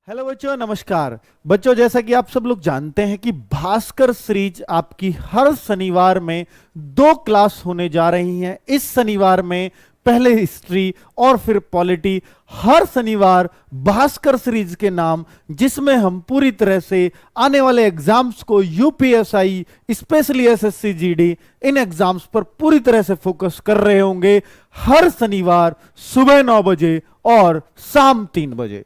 Hello बच्चों, नमस्कार। बच्चों, जैसा कि आप सब लोग जानते हैं कि भास्कर सीरीज आपकी हर शनिवार में 2 क्लास होने जा रही हैं। इस शनिवार में पहले हिस्ट्री और फिर पॉलिटी। हर शनिवार भास्कर सीरीज के नाम, जिसमें हम पूरी तरह से आने वाले एग्जाम्स को यूपीएसआई, स्पेशली एसएससी जीडी, इन एग्जाम्स पर पूरी तरह से फोकस कर रहे होंगे। हर शनिवार सुबह 9 बजे और शाम 3 बजे।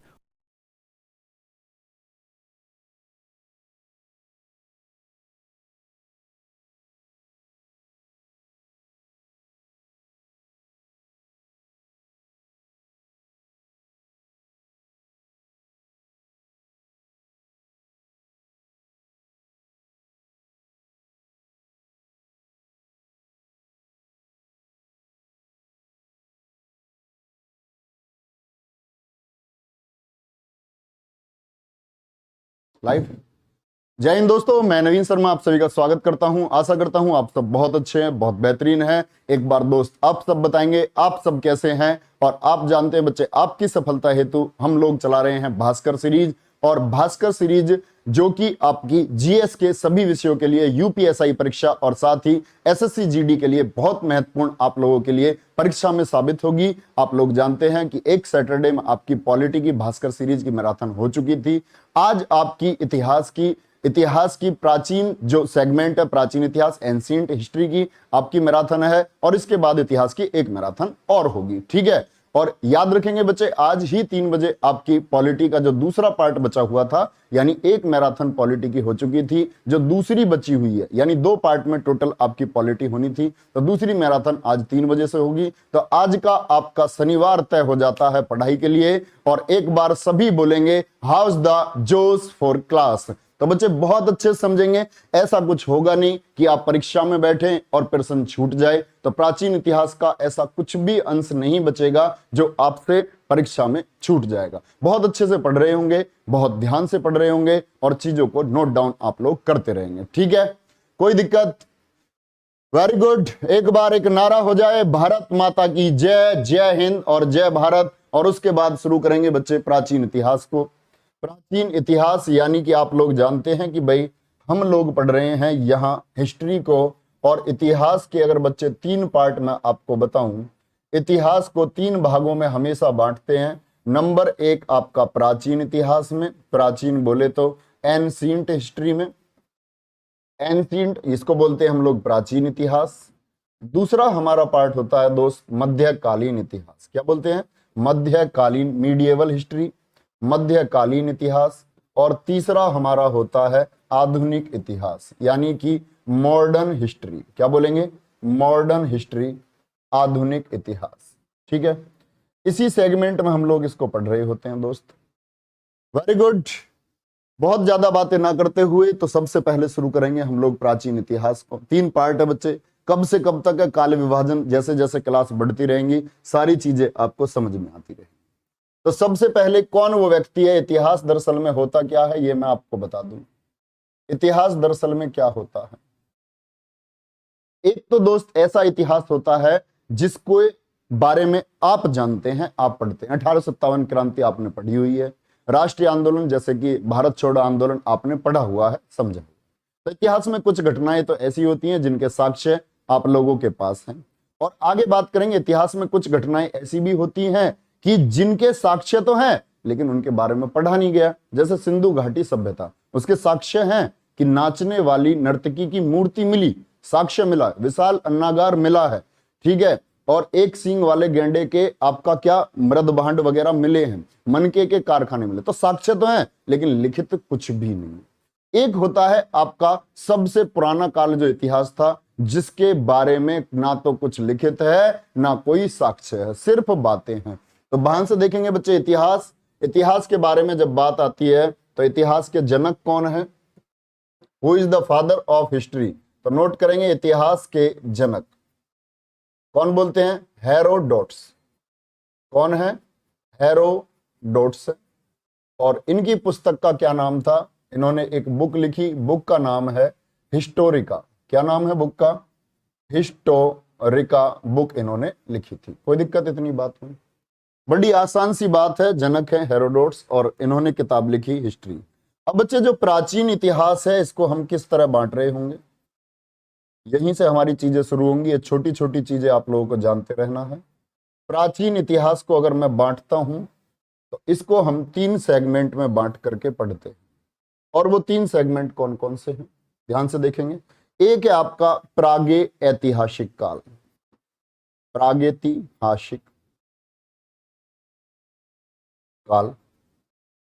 लाइव। जय हिंद दोस्तों, मैं नवीन शर्मा आप सभी का स्वागत करता हूं। आशा करता हूं आप सब बहुत अच्छे हैं, बहुत बेहतरीन हैं। एक बार दोस्त आप सब बताएंगे आप सब कैसे हैं। और आप जानते हैं बच्चे, आपकी सफलता हेतु हम लोग चला रहे हैं भास्कर सीरीज। और भास्कर सीरीज जो कि आपकी जीएस के सभी विषयों के लिए, यूपीएसआई परीक्षा और साथ ही एसएससी जीडी के लिए बहुत महत्वपूर्ण आप लोगों के लिए परीक्षा में साबित होगी। आप लोग जानते हैं कि एक सैटरडे में आपकी पॉलिटी की भास्कर सीरीज की मैराथन हो चुकी थी। आज आपकी इतिहास की प्राचीन जो सेगमेंट है, प्राचीन इतिहास, एंशिएंट हिस्ट्री की आपकी मैराथन है। और इसके बाद इतिहास की एक मैराथन और होगी, ठीक है। और याद रखेंगे बच्चे, आज ही 3 बजे आपकी पॉलिटी का जो दूसरा पार्ट बचा हुआ था, यानी एक मैराथन पॉलिटी की हो चुकी थी, जो दूसरी बची हुई है, यानी 2 पार्ट में टोटल आपकी पॉलिटी होनी थी, तो दूसरी मैराथन आज 3 बजे से होगी। तो आज का आपका शनिवार तय हो जाता है पढ़ाई के लिए। और एक बार सभी बोलेंगे, हाउस द जोश फॉर क्लास। तो बच्चे बहुत अच्छे समझेंगे, ऐसा कुछ होगा नहीं कि आप परीक्षा में बैठें और प्रश्न छूट जाए। तो प्राचीन इतिहास का ऐसा कुछ भी अंश नहीं बचेगा जो आपसे परीक्षा में छूट जाएगा। बहुत अच्छे से पढ़ रहे होंगे, बहुत ध्यान से पढ़ रहे होंगे और चीजों को नोट डाउन आप लोग करते रहेंगे, ठीक है। कोई दिक्कत? Very good. एक बार एक नारा हो जाए, भारत माता की जय, जय हिंद और जय भारत। और उसके बाद शुरू करेंगे बच्चे प्राचीन इतिहास को। प्राचीन इतिहास यानी कि आप लोग जानते हैं कि भाई हम लोग पढ़ रहे हैं यहाँ हिस्ट्री को। और इतिहास के अगर बच्चे 3 पार्ट में आपको बताऊं, इतिहास को 3 भागों में हमेशा बांटते हैं। नंबर 1 आपका प्राचीन इतिहास में, प्राचीन बोले तो एंशिएंट हिस्ट्री में, एंशिएंट इसको बोलते हैं हम लोग प्राचीन इतिहास। दूसरा हमारा पार्ट होता है दोस्त मध्यकालीन इतिहास। क्या बोलते हैं? मध्यकालीन, मीडिएवल हिस्ट्री, मध्यकालीन इतिहास। और तीसरा हमारा होता है आधुनिक इतिहास, यानी कि मॉडर्न हिस्ट्री। क्या बोलेंगे? मॉडर्न हिस्ट्री, आधुनिक इतिहास, ठीक है। इसी सेगमेंट में हम लोग इसको पढ़ रहे होते हैं दोस्त। Very good. बहुत ज्यादा बातें ना करते हुए तो सबसे पहले शुरू करेंगे हम लोग प्राचीन इतिहास को। 3 पार्ट है बच्चे, कब से कब तक है, काल विभाजन, जैसे जैसे क्लास बढ़ती रहेंगी सारी चीजें आपको समझ में आती रहेंगी। तो सबसे पहले कौन वो व्यक्ति है? इतिहास दरअसल में होता क्या है ये मैं आपको बता दूं। इतिहास दरअसल में क्या होता है? एक तो दोस्त ऐसा इतिहास होता है जिसको बारे में आप जानते हैं, आप पढ़ते हैं। 1857 क्रांति आपने पढ़ी हुई है, राष्ट्रीय आंदोलन जैसे कि भारत छोड़ो आंदोलन आपने पढ़ा हुआ है, समझा। तो इतिहास में कुछ घटनाएं तो ऐसी होती हैं जिनके साक्ष्य आप लोगों के पास हैं। और आगे बात करेंगे, इतिहास में कुछ घटनाएं ऐसी भी होती हैं कि जिनके साक्ष्य तो हैं लेकिन उनके बारे में पढ़ा नहीं गया। जैसे सिंधु घाटी सभ्यता, उसके साक्ष्य हैं कि नाचने वाली नर्तकी की मूर्ति मिली, साक्ष्य मिला, विशाल अन्नागार मिला है, ठीक है। और एक सींग वाले गेंडे के आपका क्या मृद भांड वगैरह मिले हैं, मनके के कारखाने मिले। तो साक्ष्य तो हैं लेकिन लिखित कुछ भी नहीं। एक होता है आपका सबसे पुराना काल जो इतिहास था, जिसके बारे में ना तो कुछ लिखित है ना कोई साक्ष्य है, सिर्फ बातें हैं। तो ध्यान से देखेंगे बच्चे, इतिहास के बारे में जब बात आती है तो इतिहास के जनक कौन है? Who is the father of history? तो नोट करेंगे, इतिहास के जनक कौन बोलते हैं? हेरोडोट्स। कौन है? हेरोडोट्स। और इनकी पुस्तक का क्या नाम था? इन्होंने एक बुक लिखी, बुक का नाम है हिस्टोरिका। क्या नाम है बुक का? हिस्टोरिका बुक इन्होंने लिखी थी। कोई दिक्कत इतनी बात हुई? बड़ी आसान सी बात है, जनक है हेरोडोट्स और इन्होंने किताब लिखी हिस्ट्री। अब बच्चे जो प्राचीन इतिहास है इसको हम किस तरह बांट रहे होंगे, यहीं से हमारी चीजें शुरू होंगी। ये छोटी छोटी चीजें आप लोगों को जानते रहना है। प्राचीन इतिहास को अगर मैं बांटता हूं तो इसको हम 3 सेगमेंट में बांट करके पढ़ते हैं। और वो 3 सेगमेंट कौन कौन से हैं, ध्यान से देखेंगे। एक है आपका प्रागे ऐतिहासिक काल, प्रागैतिहासिक काल।